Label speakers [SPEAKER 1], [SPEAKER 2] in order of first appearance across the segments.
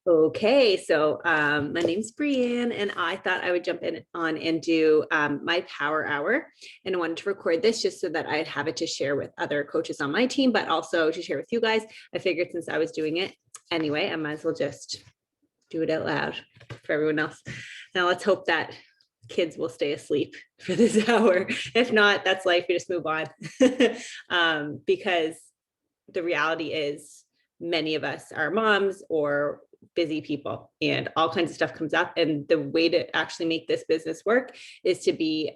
[SPEAKER 1] Okay, so my name's Brianne, and I thought I would jump in on and do my power hour. And I wanted to record this just so that I'd have it to share with other coaches on my team, but also to share with you guys. I figured since I was doing it anyway, I might as well just do it out loud for everyone else. Now let's hope that kids will stay asleep for this hour. If not, that's life. We just move on. Because the reality is many of us are moms or busy people and all kinds of stuff comes up. And the way to actually make this business work is to be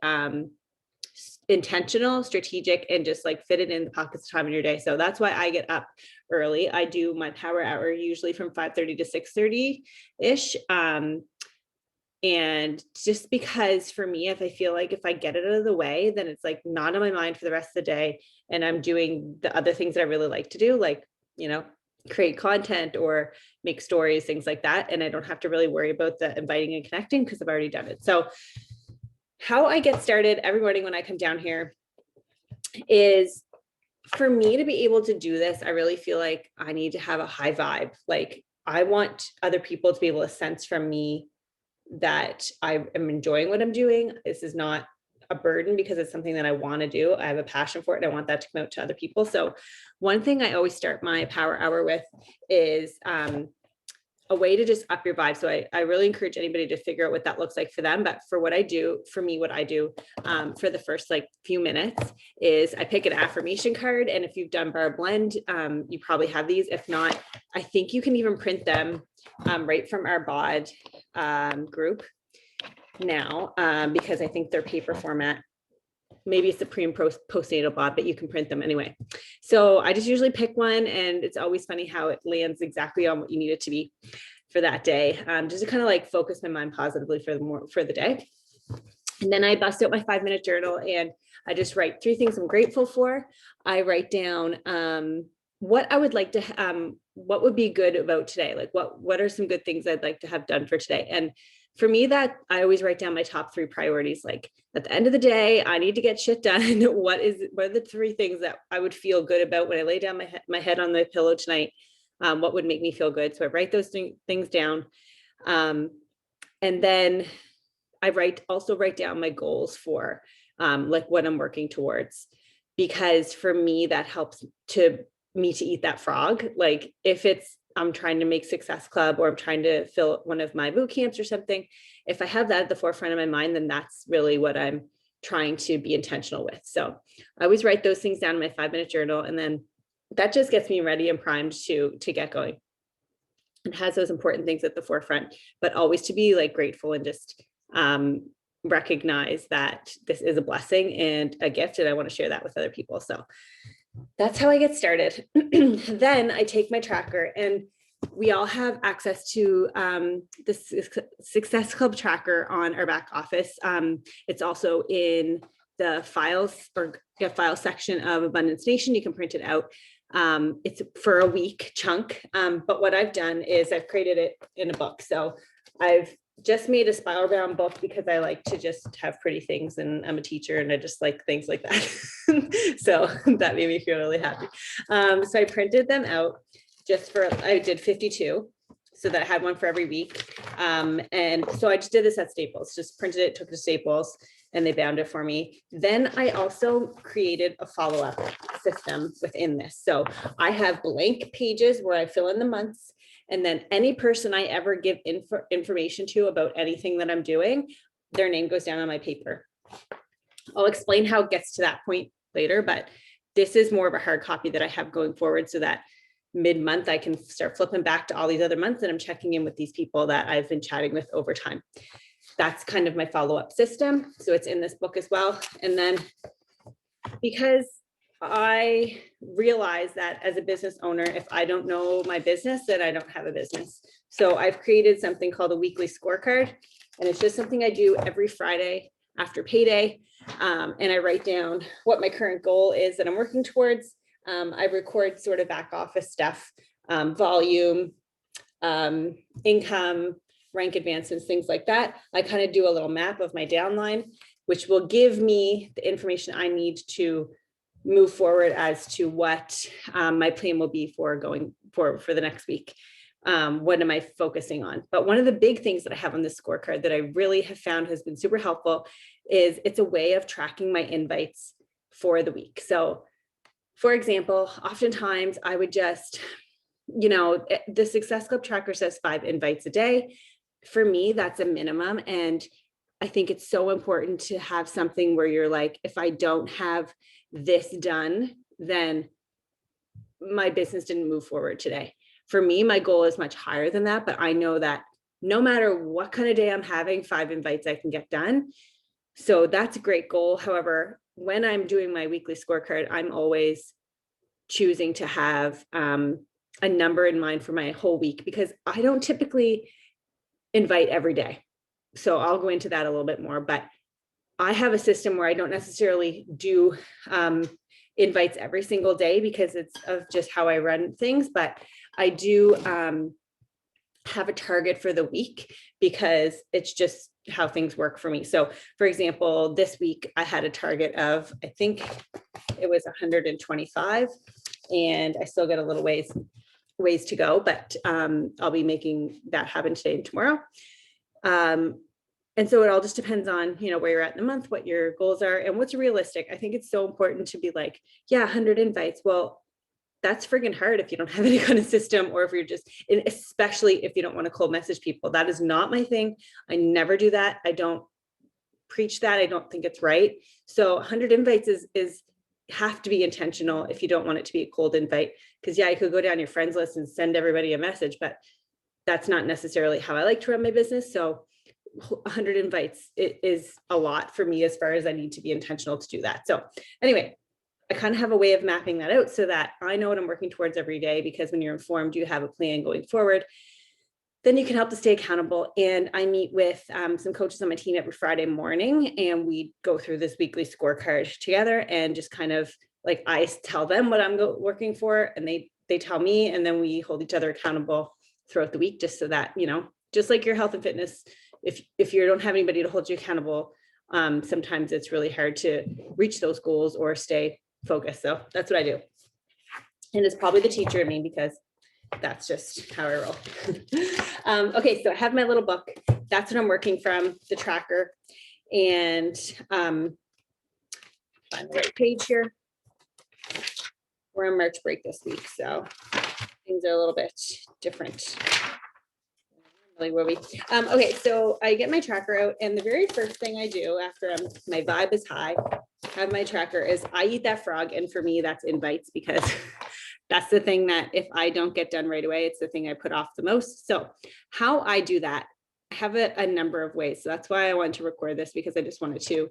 [SPEAKER 1] intentional, strategic, and just like fit it in the pockets of time in your day. So that's why I get up early. I do my power hour usually from 5:30 to 6:30 ish. And just because for me, if I feel like if I get it out of the way, then it's like not on my mind for the rest of the day. And I'm doing the other things that I really like to do, like, create content or make stories, things like that. And I don't have to really worry about the inviting and connecting because I've already done it. So how I get started every morning when I come down here is for me to be able to do this. I really feel like I need to have a high vibe. Like I want other people to be able to sense from me that I am enjoying what I'm doing. This is not a burden because it's something that I want to do. I have a passion for it and I want that to come out to other people. So one thing I always start my power hour with is a way to just up your vibe. So I really encourage anybody to figure out what that looks like for them. But for what I do, for me, what I do for the first like few minutes is I pick an affirmation card. And if you've done Bar Blend, you probably have these. If not, I think you can even print them right from our BOD group now, because I think they're paper format. Maybe it's the pre and postnatal BOD, but you can print them anyway. So I just usually pick one, and it's always funny how it lands exactly on what you need it to be for that day, just to kind of like focus my mind positively for the day. And then I bust out my 5-minute journal and I just write 3 things I'm grateful for. I write down what I would like to, what would be good about today? Like what are some good things I'd like to have done for today? And for me, that I always write down my top 3 priorities. Like at the end of the day, I need to get shit done. What are the 3 things that I would feel good about when I lay down my head on the pillow tonight? What would make me feel good? So I write those things down. And then I also write down my goals for like what I'm working towards, because for me, that helps me to eat that frog. Like if I'm trying to make Success Club or I'm trying to fill one of my boot camps or something, if I have that at the forefront of my mind, then that's really what I'm trying to be intentional with. So I always write those things down in my 5-minute journal, and then that just gets me ready and primed to get going. It has those important things at the forefront, but always to be like grateful and just recognize that this is a blessing and a gift, and I want to share that with other people. So that's how I get started. Then I take my tracker, and we all have access to the Success Club tracker on our back office. It's also in the files or file section of Abundance Nation. You can print it out. It's for a week chunk. But what I've done is I've created it in a book. So I've just made a spiral bound book because I like to just have pretty things, and I'm a teacher and I just like things like that. So that made me feel really happy. So I printed them out I did 52 so that I had one for every week. And so I just did this at Staples, just printed it, took it to Staples, and they bound it for me. Then I also created a follow-up system within this. So I have blank pages where I fill in the months, and then any person I ever give information to about anything that I'm doing, their name goes down on my paper. I'll explain how it gets to that point later, but this is more of a hard copy that I have going forward so that mid-month I can start flipping back to all these other months and I'm checking in with these people that I've been chatting with over time. That's kind of my follow-up system. So it's in this book as well. And then because I realize that as a business owner, if I don't know my business, then I don't have a business. So I've created something called a weekly scorecard, and it's just something I do every Friday after payday. And I write down what my current goal is that I'm working towards. I record sort of back office stuff, volume, income, rank advancements, things like that. I kind of do a little map of my downline, which will give me the information I need to move forward as to what my plan will be for going forward for the next week. What am I focusing on? But one of the big things that I have on this scorecard that I really have found has been super helpful is it's a way of tracking my invites for the week. So for example, oftentimes I would just, the Success Club tracker says 5 invites a day. For me, that's a minimum. And I think it's so important to have something where you're like, if I don't have this done, then my business didn't move forward today. For me, my goal is much higher than that, but I know that no matter what kind of day I'm having, 5 invites I can get done. So that's a great goal. However, when I'm doing my weekly scorecard, I'm always choosing to have a number in mind for my whole week, because I don't typically invite every day. So I'll go into that a little bit more, but I have a system where I don't necessarily do invites every single day because it's of just how I run things, but I do have a target for the week because it's just how things work for me. So for example, this week I had a target of, I think it was 125, and I still got a little ways to go, but I'll be making that happen today and tomorrow. And so it all just depends on, where you're at in the month, what your goals are, and what's realistic. I think it's so important to be like, yeah, 100 invites. Well, that's friggin' hard if you don't have any kind of system, or if you're just, especially if you don't want to cold message people. That is not my thing. I never do that. I don't preach that. I don't think it's right. So 100 invites is have to be intentional if you don't want it to be a cold invite. Because yeah, you could go down your friends list and send everybody a message, but that's not necessarily how I like to run my business. So 100 invites, it is a lot for me as far as I need to be intentional to do that. So anyway, I kind of have a way of mapping that out so that I know what I'm working towards every day, because when you're informed, you have a plan going forward, then you can help to stay accountable. And I meet with some coaches on my team every Friday morning, and we go through this weekly scorecard together, and just kind of like, I tell them what I'm working for, and they tell me, and then we hold each other accountable throughout the week, just so that, just like your health and fitness, if you don't have anybody to hold you accountable, sometimes it's really hard to reach those goals or stay focused. So that's what I do. And it's probably the teacher in me, because that's just how I roll. Okay, so I have my little book. That's what I'm working from, the tracker. And find the right page here. We're on March break this week, so things are a little bit different. Where we okay, so I get my tracker out, and the very first thing I do after my vibe is high, have my tracker, is I eat that frog. And for me, that's invites, because that's the thing that if I don't get done right away, it's the thing I put off the most. So how I do that, I have a number of ways. So that's why I wanted to record this, because I just wanted to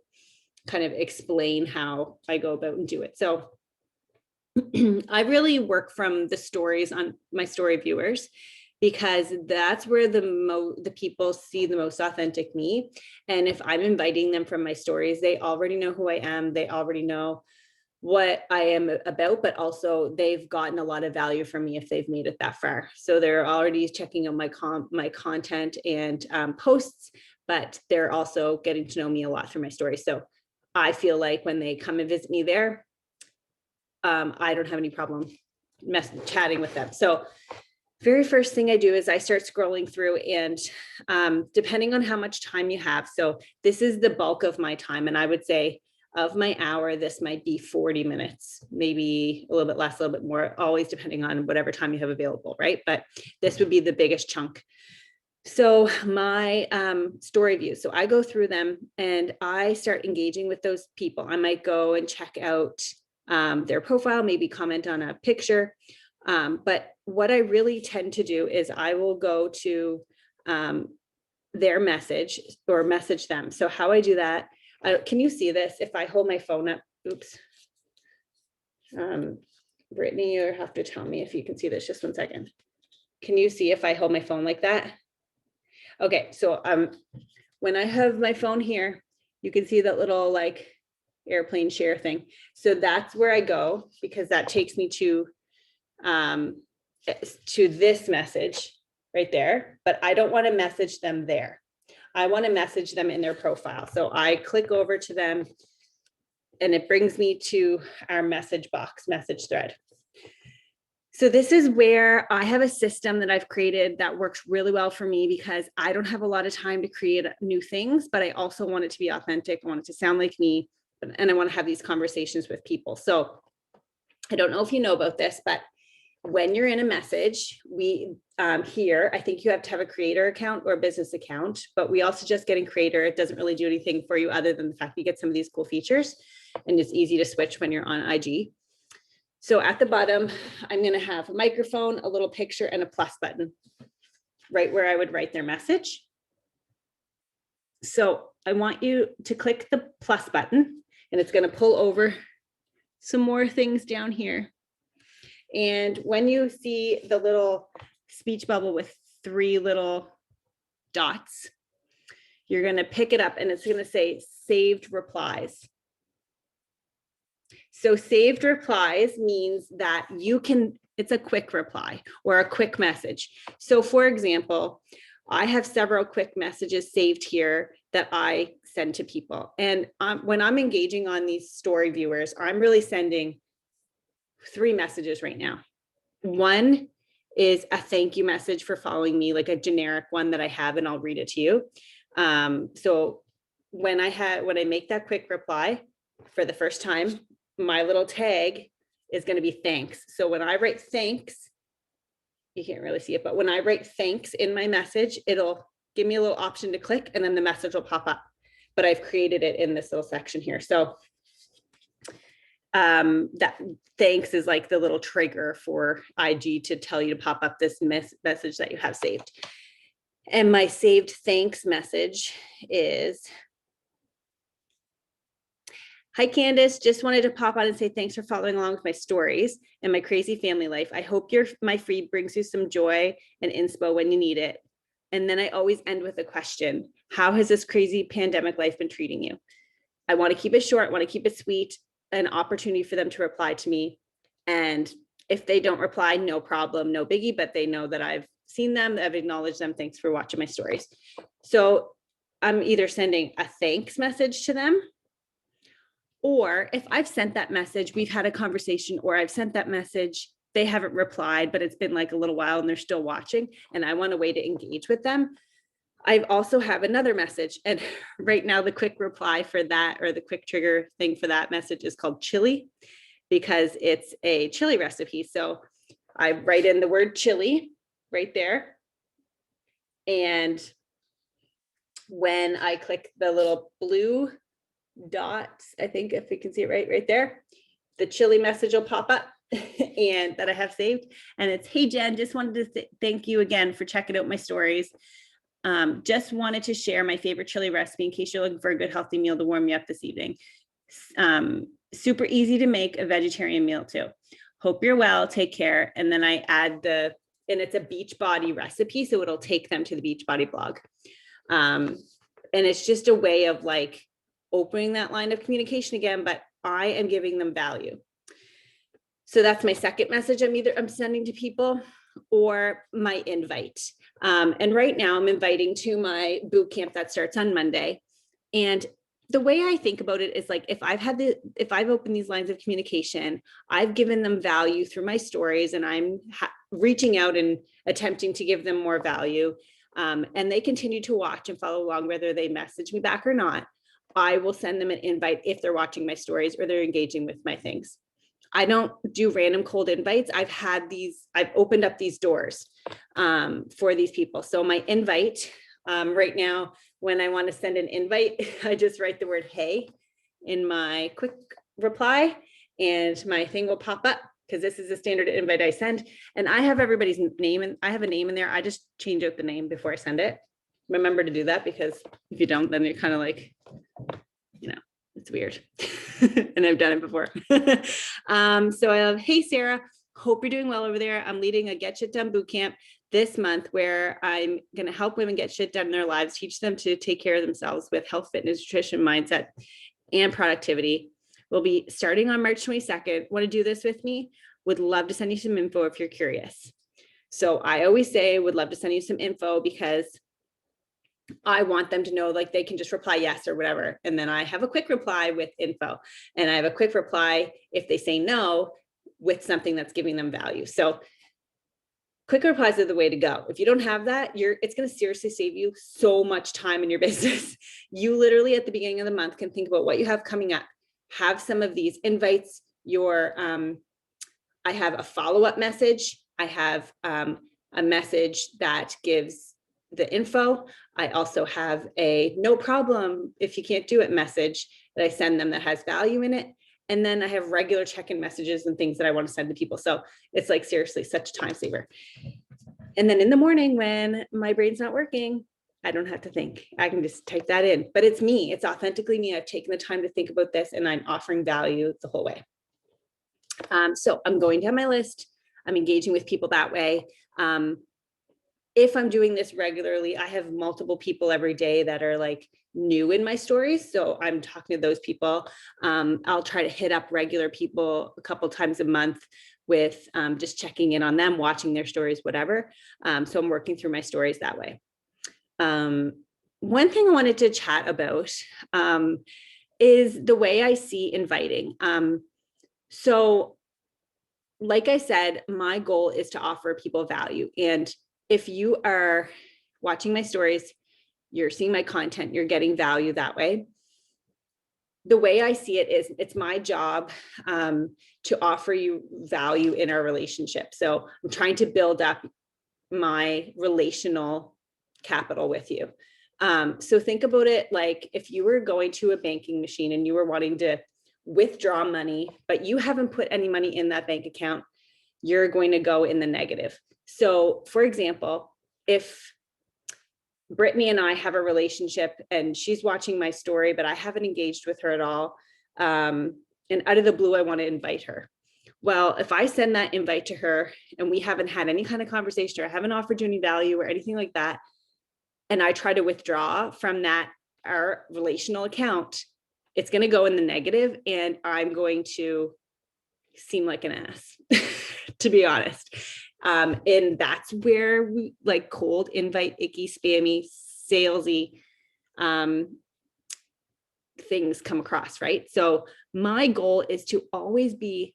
[SPEAKER 1] kind of explain how I go about and do it. So I really work from the stories on my story viewers, because that's where the people see the most authentic me. And if I'm inviting them from my stories, they already know who I am. They already know what I am about, but also they've gotten a lot of value from me if they've made it that far. So they're already checking out my content and posts, but they're also getting to know me a lot through my stories. So I feel like when they come and visit me there, I don't have any problem chatting with them. So very first thing I do is I start scrolling through, and depending on how much time you have. So this is the bulk of my time. And I would say of my hour, this might be 40 minutes, maybe a little bit less, a little bit more, always depending on whatever time you have available, right? But this would be the biggest chunk. So my story views, so I go through them and I start engaging with those people. I might go and check out their profile, maybe comment on a picture. But what I really tend to do is I will go to their message or message them. So how I do that, can you see this? If I hold my phone up, oops. Brittany, you have to tell me if you can see this, just one second. Can you see if I hold my phone like that? Okay, so when I have my phone here, you can see that little like airplane share thing. So that's where I go, because that takes me to this message right there, but I don't want to message them there. I want to message them in their profile. So I click over to them, and it brings me to our message box, message thread. So this is where I have a system that I've created that works really well for me because I don't have a lot of time to create new things, but I also want it to be authentic. I want it to sound like me, and I want to have these conversations with people. So I don't know if you know about this, but when you're in a message, we here, I think you have to have a creator account or a business account, but we also just getting creator. It doesn't really do anything for you other than the fact you get some of these cool features, and it's easy to switch when you're on IG. So at the bottom, I'm going to have a microphone, a little picture, and a plus button right where I would write their message. So I want you to click the plus button, and it's going to pull over some more things down here. And when you see the little speech bubble with 3 little dots, you're going to pick it up and it's going to say saved replies. So saved replies means that you can, it's a quick reply or a quick message. So for example, I have several quick messages saved here that I send to people. And when I'm engaging on these story viewers, I'm really sending 3 messages right now. One is a thank you message for following me, like a generic one that I have, and I'll read it to you. So when I make that quick reply for the first time, my little tag is going to be thanks. So when I write thanks, you can't really see it, but when I write thanks in my message, it'll give me a little option to click and then the message will pop up. But I've created it in this little section here. So that thanks is like the little trigger for IG to tell you to pop up this message that you have saved. And my saved thanks message is, hi, Candace, just wanted to pop on and say thanks for following along with my stories and my crazy family life. I hope my feed brings you some joy and inspo when you need it. And then I always end with a question. How has this crazy pandemic life been treating you? I want to keep it short, I want to keep it sweet, an opportunity for them to reply to me. And if they don't reply, no problem, no biggie, but they know that I've seen them, I've acknowledged them. Thanks for watching my stories. So I'm either sending a thanks message to them, or if I've sent that message, we've had a conversation, or I've sent that message, they haven't replied, but it's been like a little while and they're still watching, and I want a way to engage with them. I also have another message, and right now the quick reply for that, or the quick trigger thing for that message, is called chili, because it's a chili recipe. So I write in the word chili right there. And when I click the little blue dots, I think if we can see it right there, the chili message will pop up and that I have saved. And it's, hey, Jen, just wanted to thank you again for checking out my stories. Just wanted to share my favorite chili recipe in case you're looking for a good healthy meal to warm you up this evening. Super easy to make, a vegetarian meal too. Hope you're well, take care. And then I add and it's a Beachbody recipe, so it'll take them to the Beachbody blog. And it's just a way of like opening that line of communication again, but I am giving them value. So that's my second message I'm sending to people, or my invite. And right now I'm inviting to my boot camp that starts on Monday. And the way I think about it is like, if I've opened these lines of communication, I've given them value through my stories, and I'm reaching out and attempting to give them more value. And they continue to watch and follow along, whether they message me back or not. I will send them an invite if they're watching my stories or they're engaging with my things. I don't do random cold invites. I've opened up these doors for these people. So my invite right now, when I want to send an invite, I just write the word hey in my quick reply, and my thing will pop up, because this is a standard invite I send. And I have everybody's name, and I have a name in there. I just change out the name before I send it. Remember to do that, because if you don't, then you're kind of like, it's weird. And I've done it before. So I have, hey, Sarah, hope you're doing well over there. I'm leading a Get Shit Done bootcamp this month, where I'm going to help women get shit done in their lives, teach them to take care of themselves with health, fitness, nutrition, mindset, and productivity. We'll be starting on March 22nd. Want to do this with me? Would love to send you some info if you're curious. So I always say, would love to send you some info, because I want them to know, like, they can just reply yes or whatever. And then I have a quick reply with info, and I have a quick reply if they say no. with something that's giving them value. So quick replies are the way to go. If you don't have that, it's going to seriously save you so much time in your business. You literally at the beginning of the month can think about what you have coming up, have some of these invites, I have a follow-up message. I have a message that gives the info. I also have a no problem if you can't do it message that I send them that has value in it. And then I have regular check-in messages and things that I want to send to people. So it's like seriously such a time saver. And then in the morning when my brain's not working, I don't have to think. I can just type that in, but it's me. It's authentically me. I've taken the time to think about this and I'm offering value the whole way. So I'm going down my list. I'm engaging with people that way. If I'm doing this regularly, I have multiple people every day that are like new in my stories. So I'm talking to those people. I'll try to hit up regular people a couple times a month with just checking in on them, watching their stories, whatever. So I'm working through my stories that way. One thing I wanted to chat about is the way I see inviting. So like I said, my goal is to offer people value. And if you are watching my stories, you're seeing my content, you're getting value that way. The way I see it is it's my job to offer you value in our relationship. So I'm trying to build up my relational capital with you. So think about it like if you were going to a banking machine and you were wanting to withdraw money, but you haven't put any money in that bank account, you're going to go in the negative. So for example, if Brittany and I have a relationship and she's watching my story, but I haven't engaged with her at all, and out of the blue, I want to invite her. Well, if I send that invite to her and we haven't had any kind of conversation or I haven't offered you any value or anything like that, and I try to withdraw from that, our relational account, it's going to go in the negative and I'm going to seem like an ass, to be honest. And that's where we like cold invite, icky, spammy, salesy things come across, right? So my goal is to always be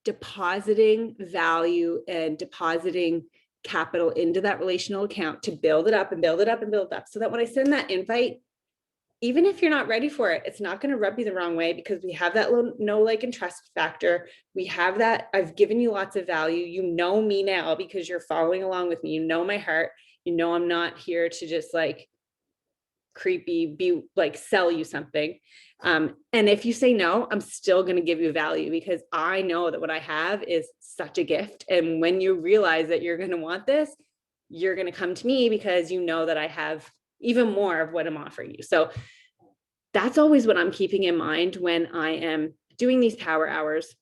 [SPEAKER 1] depositing value and depositing capital into that relational account to build it up and build it up and build it up so that when I send that invite, even if you're not ready for it, it's not going to rub you the wrong way because we have that know, like, and trust factor. We have that. I've given you lots of value. You know me now because you're following along with me. You know my heart. You know I'm not here to just like creepy, be like sell you something. And if you say no, I'm still going to give you value because I know that what I have is such a gift. And when you realize that you're going to want this, you're going to come to me because you know that I have even more of what I'm offering you. So that's always what I'm keeping in mind when I am doing these power hours.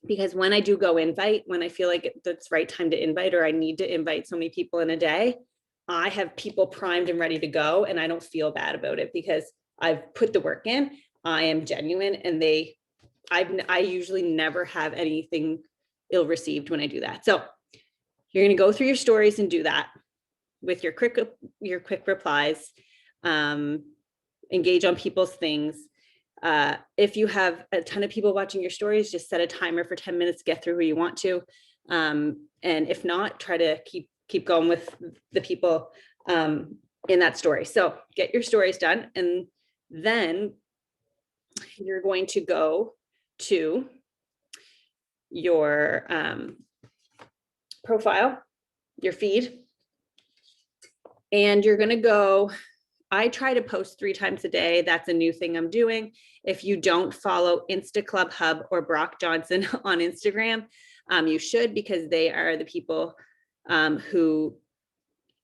[SPEAKER 1] Because when I do go invite, when I feel like it's right time to invite, or I need to invite so many people in a day, I have people primed and ready to go. And I don't feel bad about it because I've put the work in, I am genuine, and I usually never have anything ill received when I do that. So you're going to go through your stories and do that with your quick replies, engage on people's things. If you have a ton of people watching your stories, just set a timer for 10 minutes, get through who you want to. And if not, try to keep going with the people in that story. So get your stories done. And then you're going to go to your profile, your feed, and you're going to go, I try to post 3 times a day. That's a new thing I'm doing. If you don't follow Insta Club Hub or Brock Johnson on Instagram, you should, because they are the people who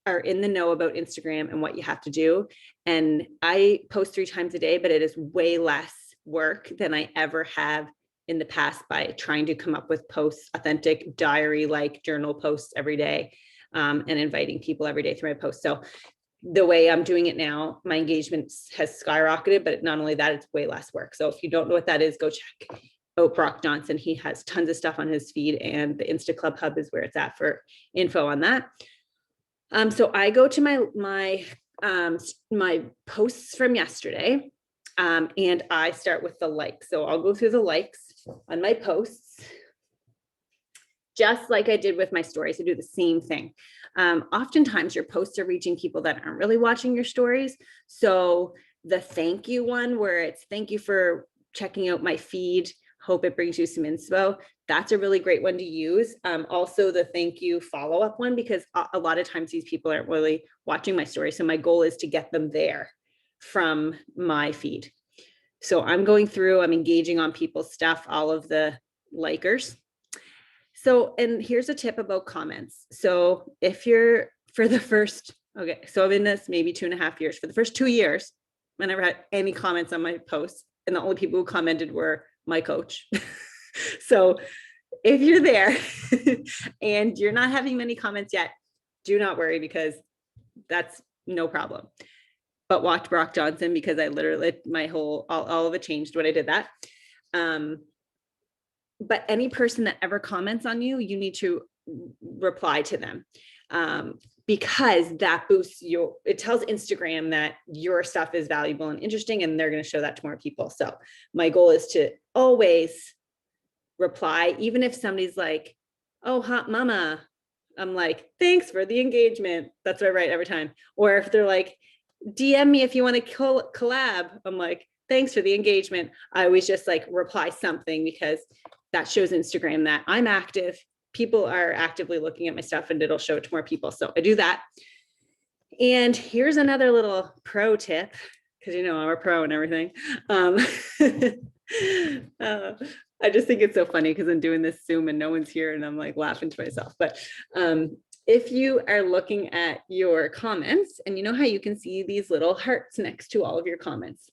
[SPEAKER 1] are in the know about Instagram and what you have to do. And I post 3 times a day, but it is way less work than I ever have in the past by trying to come up with posts, authentic diary-like journal posts every day, and inviting people every day through my posts. So the way I'm doing it now, my engagement has skyrocketed, but not only that, it's way less work. So if you don't know what that is, go check out Brock Johnson. He has tons of stuff on his feed, and the Insta Club Hub is where it's at for info on that. So I go to my posts from yesterday, and I start with the likes. So I'll go through the likes on my posts. just like I did with my stories. I do the same thing. Oftentimes your posts are reaching people that aren't really watching your stories. So the thank you one, where it's thank you for checking out my feed, hope it brings you some inspo. That's a really great one to use. Also the thank you follow-up one, because a lot of times these people aren't really watching my story. So my goal is to get them there from my feed. So I'm going through, I'm engaging on people's stuff, all of the likers. So, and here's a tip about comments. So if you're for the first, okay, so I'm in this maybe 2.5 years. For the first 2 years, I never had any comments on my posts. And the only people who commented were my coach. So if you're there and you're not having many comments yet, do not worry, because that's no problem. But watch Brock Johnson, because I literally, my whole, all of it changed when I did that. But any person that ever comments on you, you need to reply to them, because that boosts your, it tells Instagram that your stuff is valuable and interesting, and they're going to show that to more people. So my goal is to always reply, even if somebody's like, oh, hot mama, I'm like, thanks for the engagement. That's what I write every time. Or if they're like, DM me if you want to collab, I'm like, thanks for the engagement. I always just like reply something, because that shows Instagram that I'm active. People are actively looking at my stuff, and it'll show it to more people. So I do that. And here's another little pro tip, because you know I'm a pro and everything. I just think it's so funny because I'm doing this Zoom and no one's here, and I'm like laughing to myself. But if you are looking at your comments, and you know how you can see these little hearts next to all of your comments,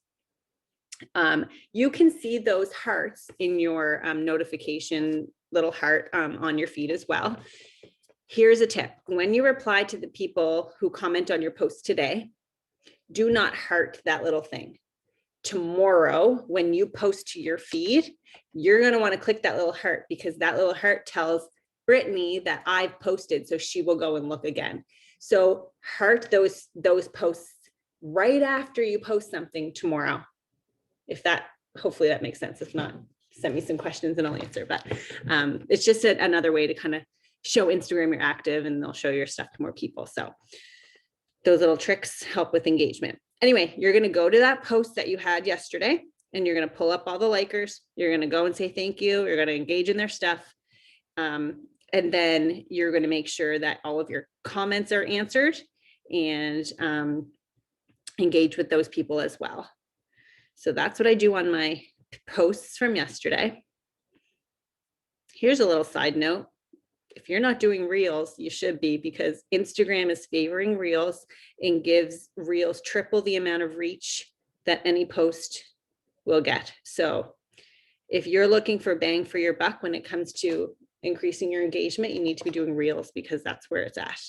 [SPEAKER 1] you can see those hearts in your notification little heart on your feed as well. Here's a tip. When you reply to the people who comment on your post today, do not heart that little thing. Tomorrow, when you post to your feed, you're going to want to click that little heart, because that little heart tells Brittany that I've posted, so she will go and look again. So heart those posts right after you post something tomorrow. If that, hopefully that makes sense. If not, send me some questions and I'll answer. But it's just another way to kind of show Instagram you're active, and they'll show your stuff to more people. So those little tricks help with engagement. Anyway, you're going to go to that post that you had yesterday, and you're going to pull up all the likers. You're going to go and say thank you. You're going to engage in their stuff. And then you're going to make sure that all of your comments are answered, and engage with those people as well. So that's what I do on my posts from yesterday. Here's a little side note. If you're not doing reels, you should be, because Instagram is favoring reels and gives reels triple the amount of reach that any post will get. So if you're looking for bang for your buck when it comes to increasing your engagement, you need to be doing reels, because that's where it's at.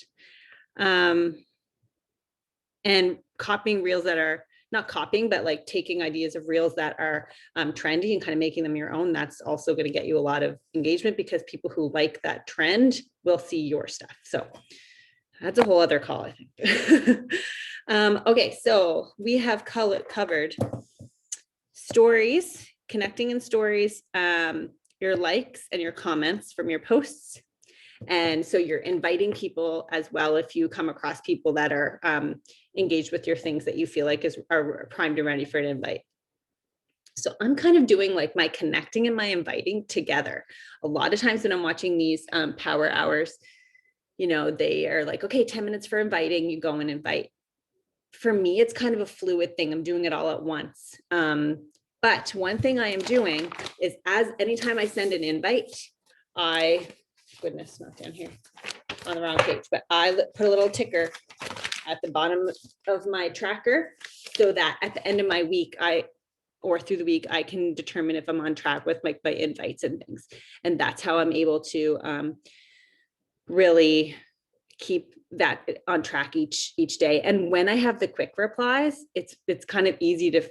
[SPEAKER 1] And copying reels that are not copying, but like taking ideas of reels that are trendy and kind of making them your own. That's also going to get you a lot of engagement, because people who like that trend will see your stuff. So that's a whole other call, I think. Okay, so we have covered stories, connecting in stories, your likes and your comments from your posts. And so you're inviting people as well, if you come across people that are engaged with your things that you feel like are primed and ready for an invite. So I'm kind of doing like my connecting and my inviting together. A lot of times when I'm watching these power hours, you know, they are like, okay, 10 minutes for inviting, you go and invite. For me, it's kind of a fluid thing. I'm doing it all at once. But one thing I am doing is, anytime I send an invite, goodness, not down here on the wrong page, but I put a little ticker at the bottom of my tracker, so that at the end of my week, or through the week, I can determine if I'm on track with my invites and things. And that's how I'm able to really keep that on track each day. And when I have the quick replies, it's kind of easy to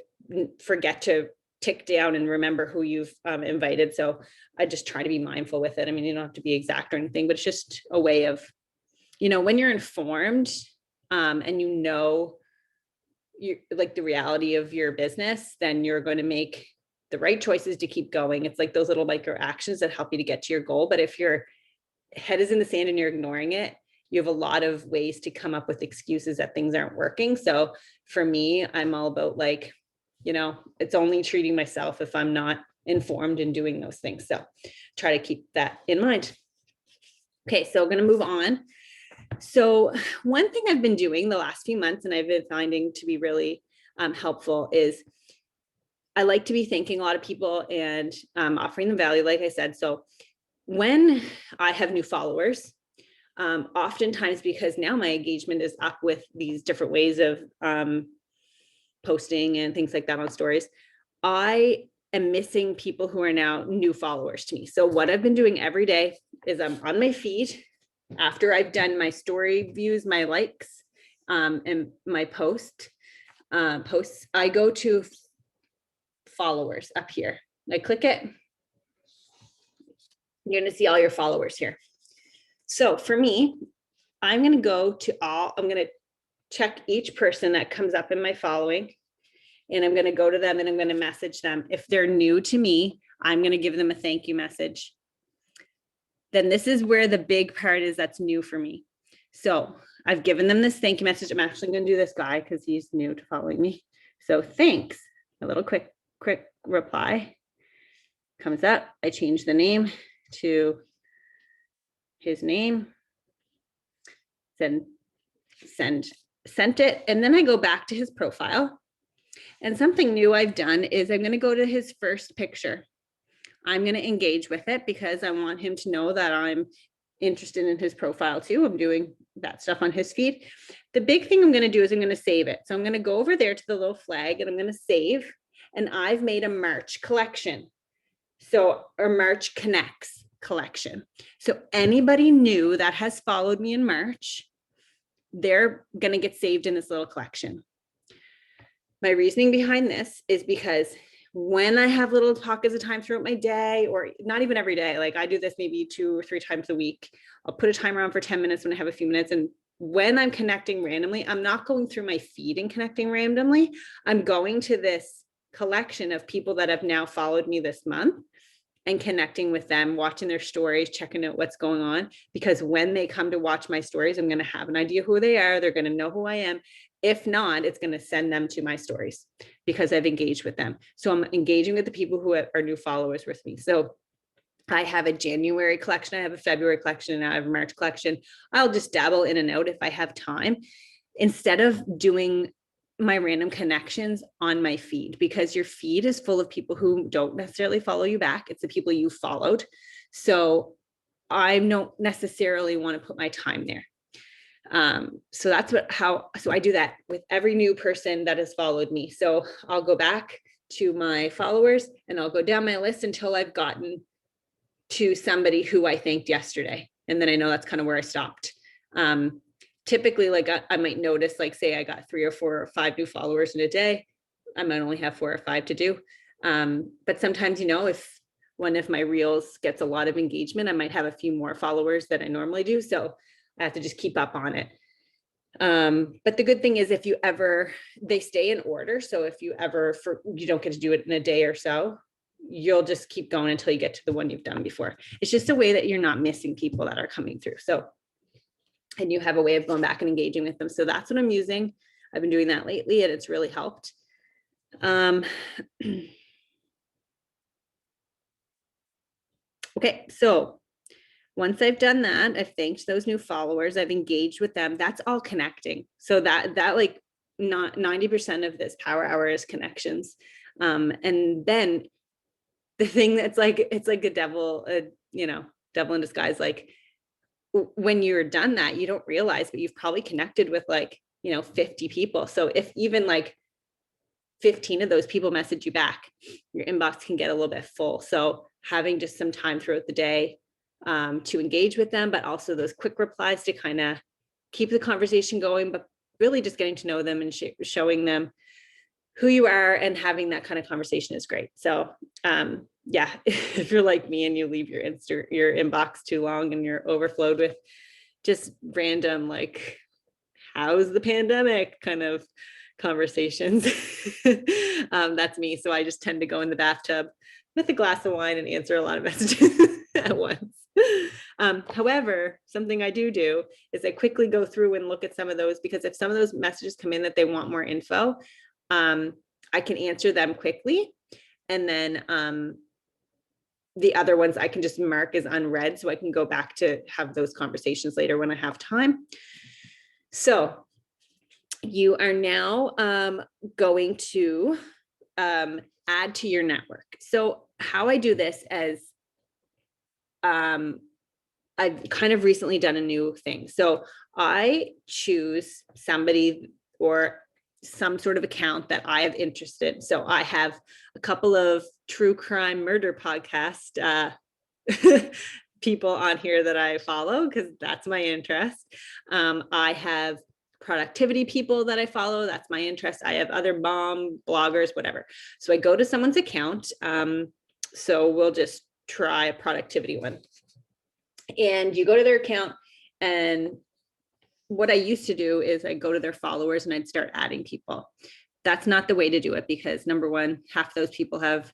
[SPEAKER 1] forget to tick down and remember who you've invited. So I just try to be mindful with it. I mean, you don't have to be exact or anything, but it's just a way of, you know, when you're informed and you know, you like the reality of your business, then you're going to make the right choices to keep going. It's like those little micro actions that help you to get to your goal. But if you're head is in the sand and you're ignoring it, you have a lot of ways to come up with excuses that things aren't working. So for me, I'm all about like, it's only treating myself if I'm not informed in doing those things. So try to keep that in mind. Okay, so I'm going to move on. So one thing I've been doing the last few months and I've been finding to be really helpful is I like to be thanking a lot of people and offering them value, like I said. So when I have new followers, oftentimes because now my engagement is up with these different ways of posting and things like that on stories, I am missing people who are now new followers to me. So what I've been doing every day is I'm on my feed after I've done my story views, my likes, and my posts, I go to followers up here. I click it. You're going to see all your followers here. So for me, I'm going to go to I'm going to check each person that comes up in my following, and I'm going to go to them and I'm going to message them. If they're new to me, I'm going to give them a thank you message. Then this is where the big part is that's new for me. So I've given them this thank you message. I'm actually going to do this guy because he's new to following me. So thanks, a little quick reply comes up. I change the name to his name, then sent it. And then I go back to his profile. And something new I've done is I'm going to go to his first picture. I'm going to engage with it because I want him to know that I'm interested in his profile too. I'm doing that stuff on his feed. The big thing I'm going to do is I'm going to save it. So I'm going to go over there to the little flag and I'm going to save. And I've made a March collection. So our March Connects collection. So anybody new that has followed me in March, they're going to get saved in this little collection. My reasoning behind this is because when I have little pockets of time throughout my day, or not even every day, like I do this maybe 2 or 3 times a week, I'll put a timer on for 10 minutes when I have a few minutes. And when I'm connecting randomly, I'm not going through my feed and connecting randomly. I'm going to this collection of people that have now followed me this month and connecting with them, watching their stories, checking out what's going on. Because when they come to watch my stories, I'm going to have an idea who they are. They're going to know who I am. If not, it's going to send them to my stories because I've engaged with them. So I'm engaging with the people who are new followers with me. So I have a January collection, I have a February collection, and I have a March collection. I'll just dabble in and out if I have time, instead of doing my random connections on my feed, because your feed is full of people who don't necessarily follow you back. It's the people you followed. So I don't necessarily want to put my time there. So that's so I do that with every new person that has followed me. So I'll go back to my followers and I'll go down my list until I've gotten to somebody who I thanked yesterday. And then I know that's kind of where I stopped. Typically, like I might notice, like say I got 3 or 4 or 5 new followers in a day, I might only have 4 or 5 to do. But sometimes, if one of my reels gets a lot of engagement, I might have a few more followers than I normally do. So I have to just keep up on it. But the good thing is they stay in order. So if you don't get to do it in a day or so, you'll just keep going until you get to the one you've done before. It's just a way that you're not missing people that are coming through. So, and you have a way of going back and engaging with them. So that's what I'm using. I've been doing that lately and it's really helped. Okay, so once I've done that, I've thanked those new followers, I've engaged with them. That's all connecting. So that like not 90% of this power hour is connections. And then the thing that's like, it's like a devil, devil in disguise. Like when you're done that, you don't realize, but you've probably connected with 50 people. So if even like 15 of those people message you back, your inbox can get a little bit full. So having just some time throughout the day to engage with them, but also those quick replies to kind of keep the conversation going, but really just getting to know them and showing them who you are and having that kind of conversation is great. So yeah, if you're like me and you leave your inbox too long and you're overflowed with just random, like, how's the pandemic kind of conversations, that's me. So I just tend to go in the bathtub with a glass of wine and answer a lot of messages at once. However, something I do is I quickly go through and look at some of those, because if some of those messages come in that they want more info, I can answer them quickly. And then the other ones I can just mark as unread, so I can go back to have those conversations later when I have time. So you are now going to add to your network. So how I do this is I've kind of recently done a new thing. So I choose somebody or some sort of account that I have interested. So I have a couple of true crime murder podcast people on here that I follow because that's my interest. I have productivity people that I follow. That's my interest. I have other mom bloggers, whatever. So I go to someone's account. So we'll just try a productivity one. And you go to their account, and what I used to do is I go to their followers and I'd start adding people. That's not the way to do it, because number one, half those people have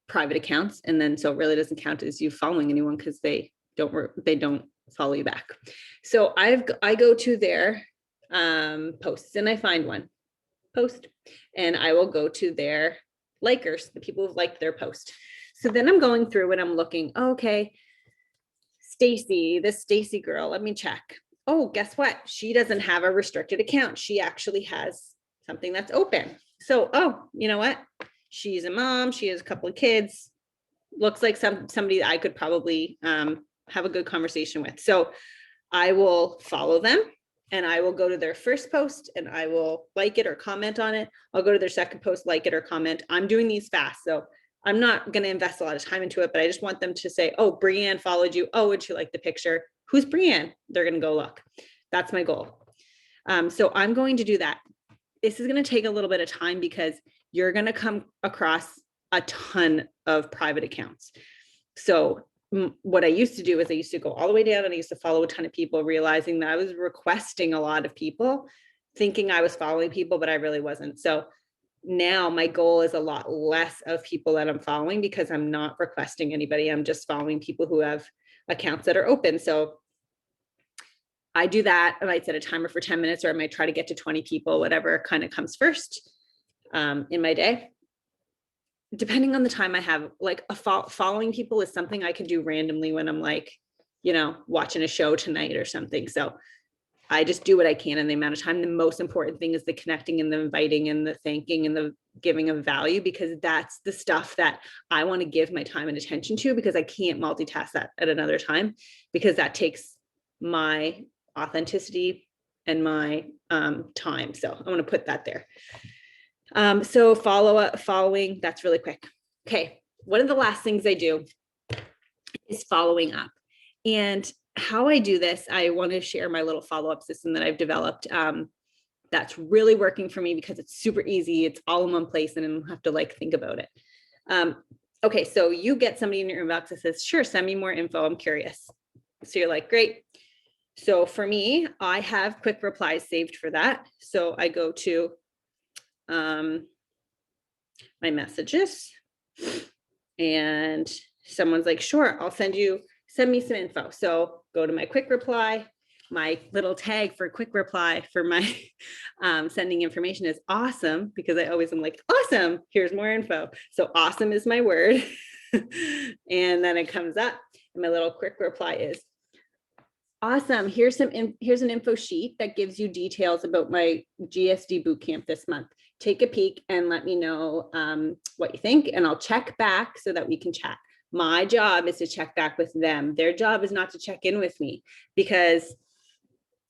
[SPEAKER 1] private accounts, and then so it really doesn't count as you following anyone because they don't follow you back. So I go to their posts and I find one post, and I will go to their likers, the people who've liked their post. So then I'm going through and I'm looking, okay, Stacy, this Stacy girl, let me check. Oh, guess what? She doesn't have a restricted account. She actually has something that's open. So, oh, you know what? She's a mom. She has a couple of kids. Looks like somebody that I could probably have a good conversation with. So I will follow them, and I will go to their first post and I will like it or comment on it. I'll go to their second post, like it or comment. I'm doing these fast, so I'm not going to invest a lot of time into it, but I just want them to say, oh, Brianne followed you. Oh, and she liked the picture. Who's Brianne? They're going to go look. That's my goal. So I'm going to do that. This is going to take a little bit of time because you're going to come across a ton of private accounts. So what I used to do is I used to go all the way down and I used to follow a ton of people, realizing that I was requesting a lot of people, thinking I was following people, but I really wasn't. So now my goal is a lot less of people that I'm following because I'm not requesting anybody. I'm just following people who have accounts that are open. So I do that. I might set a timer for 10 minutes, or I might try to get to 20 people, whatever kind of comes first in my day. Depending on the time I have, like following people is something I can do randomly when I'm like, watching a show tonight or something. So I just do what I can in the amount of time. The most important thing is the connecting and the inviting and the thanking and the giving of value, because that's the stuff that I want to give my time and attention to, because I can't multitask that at another time, because that takes my authenticity and my time. So I want to put that there. So following, that's really quick. Okay. One of the last things I do is following up. And how I do this, I want to share my little follow-up system that I've developed. That's really working for me because it's super easy. It's all in one place and I don't have to think about it. Okay, so you get somebody in your inbox that says, sure, send me more info. I'm curious. So you're like, great. So for me, I have quick replies saved for that. So I go to my messages and someone's like, sure, I'll send me some info. So go to my quick reply. My little tag for quick reply for my sending information is awesome, because I always am like, awesome, here's more info. So awesome is my word. And then it comes up and my little quick reply is, awesome, here's an info sheet that gives you details about my GSD bootcamp this month. Take a peek and let me know what you think, and I'll check back so that we can chat. My job is to check back with them. Their job is not to check in with me, because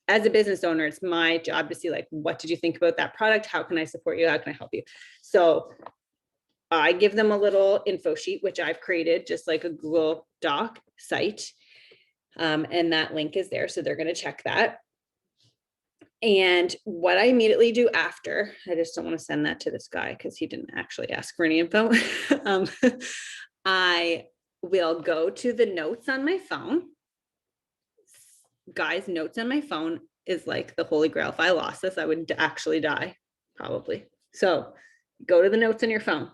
[SPEAKER 1] as a business owner, it's my job to see what did you think about that product? How can I support you? How can I help you? So I give them a little info sheet, which I've created just like a Google Doc site. And that link is there. So they're going to check that. And what I immediately do after, I just don't want to send that to this guy because he didn't actually ask for any info. I will go to the notes on my phone. Guys, notes on my phone is like the holy grail. If I lost this, I would actually die, probably. So go to the notes on your phone.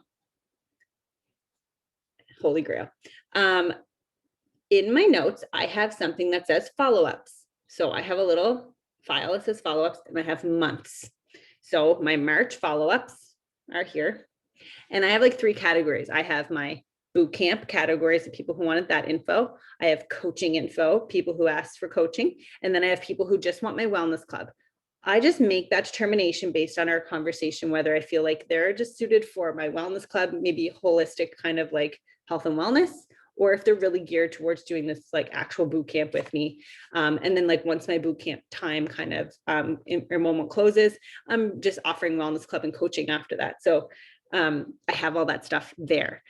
[SPEAKER 1] Holy grail. in my notes, I have something that says follow-ups. So I have a little file that says follow-ups, and I have months. So my March follow-ups are here. And I have like 3 categories. I have my boot camp categories of people who wanted that info. I have coaching info, people who asked for coaching. And then I have people who just want my wellness club. I just make that determination based on our conversation, whether I feel like they're just suited for my wellness club, maybe holistic kind of like health and wellness, or if they're really geared towards doing this like actual boot camp with me. And then like once my boot camp time kind of moment closes, I'm just offering wellness club and coaching after that. So I have all that stuff there.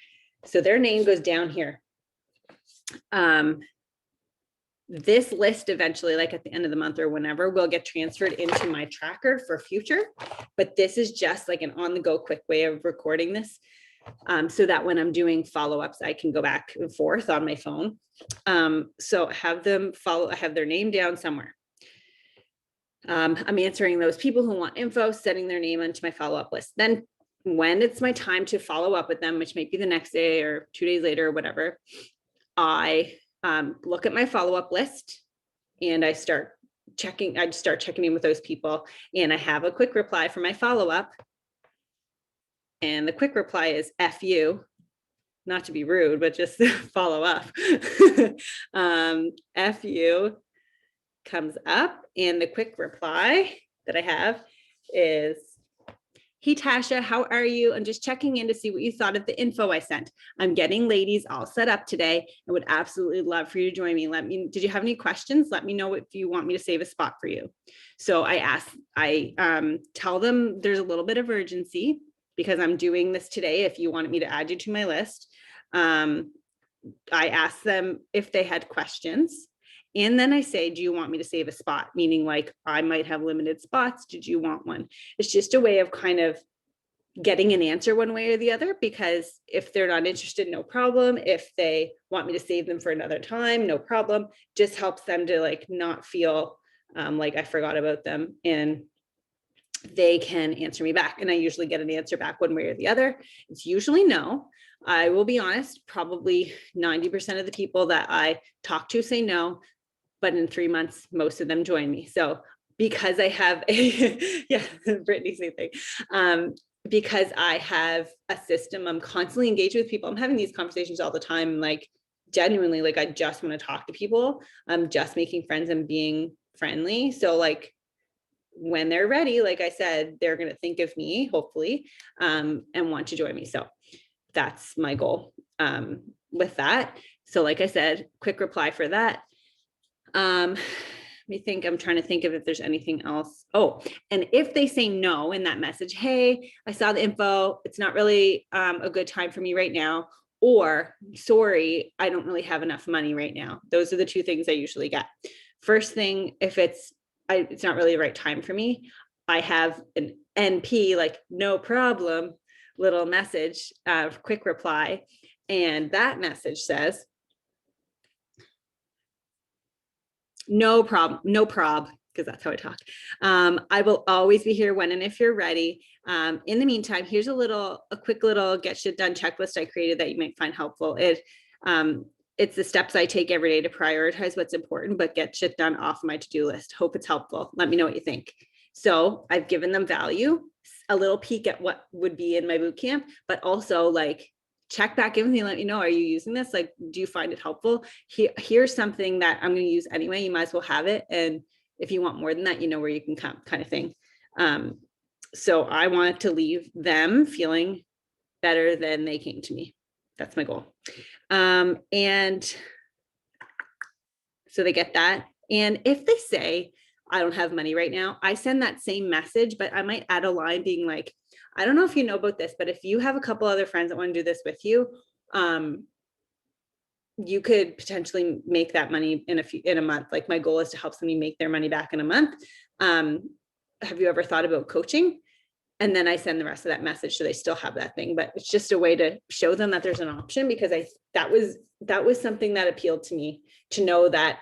[SPEAKER 1] So their name goes down here. This list eventually, like at the end of the month or whenever, will get transferred into my tracker for future. But this is just like an on-the-go quick way of recording this, so that when I'm doing follow-ups, I can go back and forth on my phone. So have them follow, I have their name down somewhere. I'm answering those people who want info, setting their name onto my follow-up list. Then when it's my time to follow up with them, which might be the next day or 2 days later or whatever, I look at my follow-up list and I start checking in with those people, and I have a quick reply for my follow-up. And the quick reply is F you, not to be rude, but just follow up. F you comes up, and the quick reply that I have is, hey, Tasha, how are you? I'm just checking in to see what you thought of the info I sent. I'm getting ladies all set up today and would absolutely love for you to join me. Did you have any questions? Let me know if you want me to save a spot for you. So I tell them there's a little bit of urgency because I'm doing this today. If you wanted me to add you to my list, I asked them if they had questions. And then I say, do you want me to save a spot? Meaning like I might have limited spots. Did you want one? It's just a way of kind of getting an answer one way or the other, because if they're not interested, no problem. If they want me to save them for another time, no problem. Just helps them to like not feel like I forgot about them, and they can answer me back. And I usually get an answer back one way or the other. It's usually no. I will be honest, probably 90% of the people that I talk to say no, but in 3 months, most of them join me. So because I have a, yeah, Brittany, same thing. Because I have a system, I'm constantly engaged with people. I'm having these conversations all the time. Like genuinely, like I just want to talk to people. I'm just making friends and being friendly. So like when they're ready, like I said, they're going to think of me, hopefully, and want to join me. So that's my goal with that. So like I said, quick reply for that. Let me think, I'm trying to think of if there's anything else. Oh, and if they say no in that message, hey, I saw the info, it's not really a good time for me right now, or sorry, I don't really have enough money right now. Those are the 2 things I usually get. First thing, if it's not really the right time for me, I have an NP, like no problem, little message, quick reply. And that message says, no problem, no prob, because that's how I talk. I will always be here when and if you're ready. In the meantime, here's a quick little get shit done checklist I created that you might find helpful. It's the steps I take every day to prioritize what's important, but get shit done off my to-do list. Hope it's helpful. Let me know what you think. So I've given them value, a little peek at what would be in my boot camp, but also like check back in with me and let me know, are you using this? Like, do you find it helpful? Here's something that I'm going to use anyway. You might as well have it. And if you want more than that, you know where you can come, kind of thing. So I want to leave them feeling better than they came to me. That's my goal. And so they get that. And if they say, I don't have money right now, I send that same message, but I might add a line being like, I don't know if you know about this, but if you have a couple other friends that want to do this with you, you could potentially make that money in a month. Like my goal is to help somebody make their money back in a month. Have you ever thought about coaching? And then I send the rest of that message so they still have that thing. But it's just a way to show them that there's an option, because that was something that appealed to me, to know that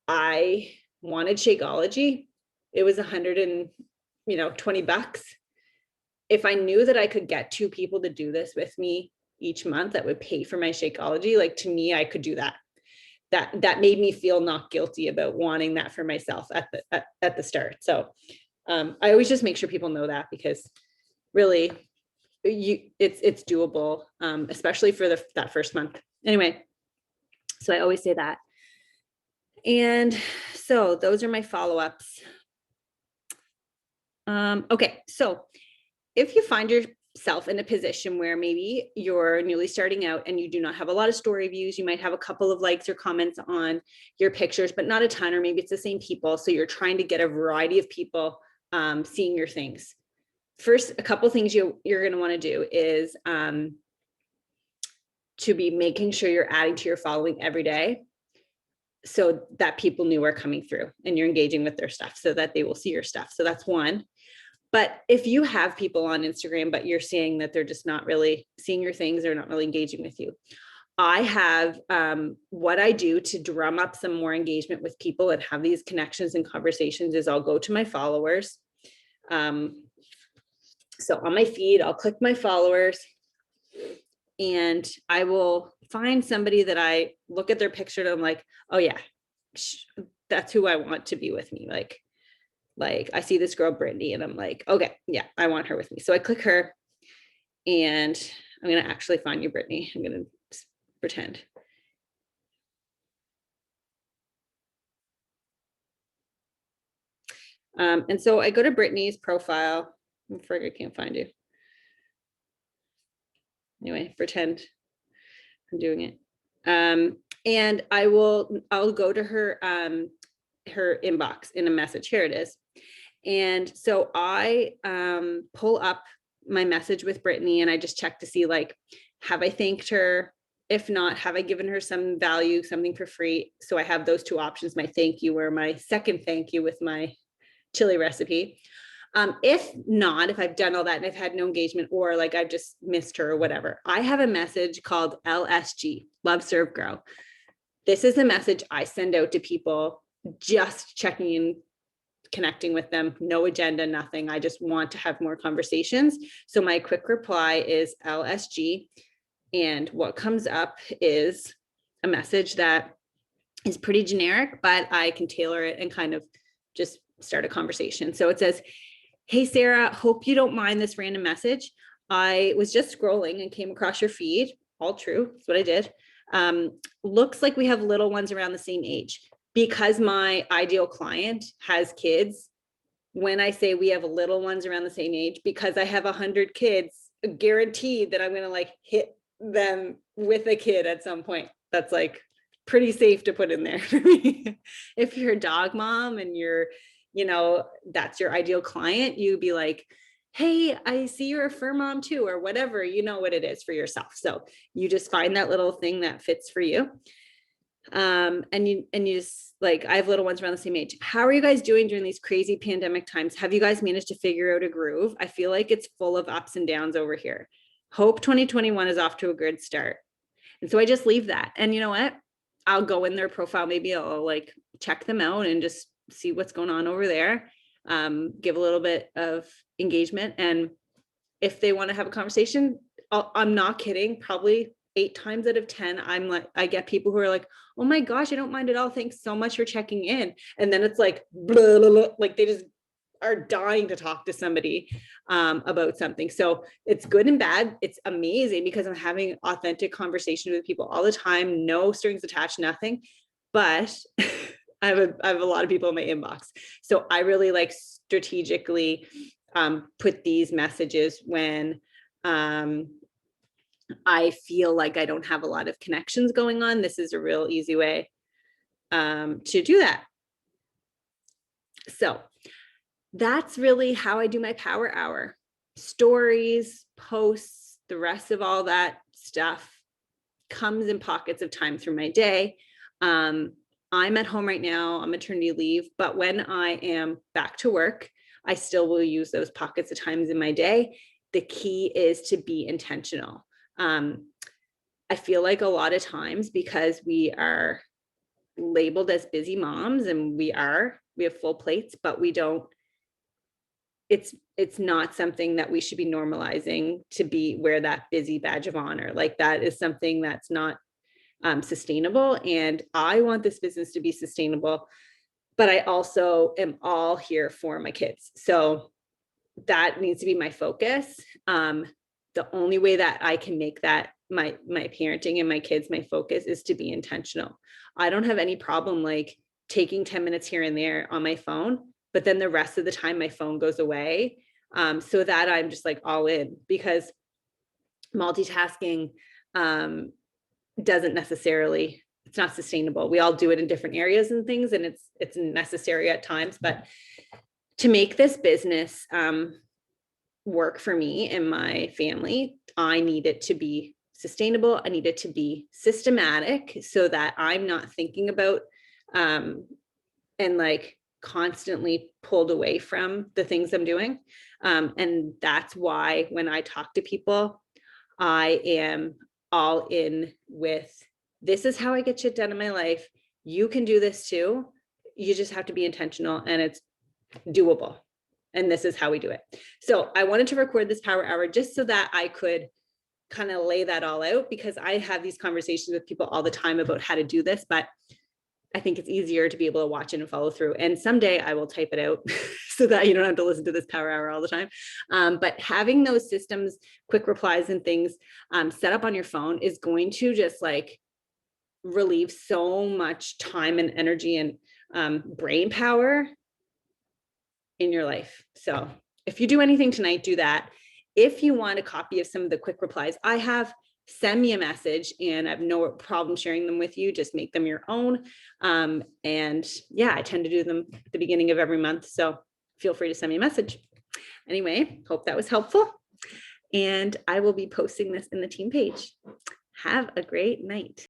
[SPEAKER 1] I wanted Shakeology. It was $120. If I knew that I could get 2 people to do this with me each month that would pay for my Shakeology, like to me, I could do that. that made me feel not guilty about wanting that for myself at the start. So I always just make sure people know that, because really it's doable, especially for that first month. Anyway, so I always say that. And so those are my follow-ups. Okay, so if you find yourself in a position where maybe you're newly starting out and you do not have a lot of story views, you might have a couple of likes or comments on your pictures, but not a ton, or maybe it's the same people. So you're trying to get a variety of people seeing your things. First, a couple of things you're going to want to do is to be making sure you're adding to your following every day, so that people new are coming through and you're engaging with their stuff so that they will see your stuff. So that's one. But if you have people on Instagram, but you're seeing that they're just not really seeing your things, they're not really engaging with you, I have what I do to drum up some more engagement with people and have these connections and conversations is I'll go to my followers. So on my feed, I'll click my followers and I will find somebody that I look at their picture and I'm like, oh yeah, that's who I want to be with me. Like I see this girl, Brittany, and I'm like, okay, yeah, I want her with me. So I click her and I'm going to actually find you, Brittany. I'm going to pretend. And so I go to Brittany's profile. I'm afraid I can't find you. Anyway, pretend I'm doing it. And I'll go to her, her inbox in a message. Here it is. And so I pull up my message with Brittany and I just check to see, like, have I thanked her? If not, have I given her some value, something for free? So I have those two options, my thank you or my second thank you with my chili recipe. If not, if I've done all that and I've had no engagement, or like I've just missed her or whatever, I have a message called LSG, Love, Serve, Grow. This is a message I send out to people, just checking in, connecting with them, no agenda, nothing. I just want to have more conversations. So my quick reply is LSG. And what comes up is a message that is pretty generic, but I can tailor it and kind of just start a conversation. So it says, hey, Sarah, hope you don't mind this random message. I was just scrolling and came across your feed. All true. That's what I did. Looks like we have little ones around the same age. Because my ideal client has kids, when I say we have little ones around the same age, because I have 100 kids, guaranteed that I'm going to like hit them with a kid at some point. That's like pretty safe to put in there for me. If you're a dog mom and you're, you know, that's your ideal client, you'd be like, hey, I see you're a fur mom too, or whatever, you know what it is for yourself. So you just find that little thing that fits for you. And you just, like, I have little ones around the same age. How are you guys doing during these crazy pandemic times? Have you guys managed to figure out a groove? I feel like it's full of ups and downs over here. Hope 2021 is off to a good start. And so I just leave that. And you know what? I'll go in their profile. Maybe I'll like check them out and just see what's going on over there. Give a little bit of engagement. And if they want to have a conversation, I'm not kidding, probably 8 times out of 10, I'm like, I get people who are like, oh my gosh, I don't mind at all. Thanks so much for checking in. And then it's like, blah, blah, blah, like they just are dying to talk to somebody about something. So it's good and bad. It's amazing because I'm having authentic conversations with people all the time, no strings attached, nothing. But I have a lot of people in my inbox. So I really like strategically put these messages when I feel like I don't have a lot of connections going on. This is a real easy way to do that. So that's really how I do my power hour. Stories, posts, the rest of all that stuff comes in pockets of time through my day. I'm at home right now on maternity leave, but when I am back to work, I still will use those pockets of times in my day. The key is to be intentional. I feel like a lot of times, because we are labeled as busy moms, and we have full plates, but we don't, it's not something that we should be normalizing to be wear that busy badge of honor. Like that is something that's not sustainable. And I want this business to be sustainable, but I also am all here for my kids. So that needs to be my focus. The only way that I can make that my parenting and my kids my focus is to be intentional. I don't have any problem like taking 10 minutes here and there on my phone, but then the rest of the time my phone goes away, so that I'm just like all in, because multitasking doesn't necessarily, it's not sustainable. We all do it in different areas and things, and it's necessary at times, but to make this business work for me and my family, I need it to be sustainable. I need it to be systematic so that I'm not thinking about and like constantly pulled away from the things I'm doing. And that's why when I talk to people, I am all in with, this is how I get shit done in my life. You can do this too. You just have to be intentional and it's doable. And this is how we do it. So I wanted to record this power hour just so that I could kind of lay that all out, because I have these conversations with people all the time about how to do this, but I think it's easier to be able to watch it and follow through. And someday I will type it out so that you don't have to listen to this power hour all the time. But having those systems, quick replies and things set up on your phone is going to just like relieve so much time and energy and brain power in your life. So if you do anything tonight, do that. If you want a copy of some of the quick replies I have, send me a message and I have no problem sharing them with you. Just make them your own. And yeah, I tend to do them at the beginning of every month. So feel free to send me a message. Anyway, hope that was helpful. And I will be posting this in the team page. Have a great night.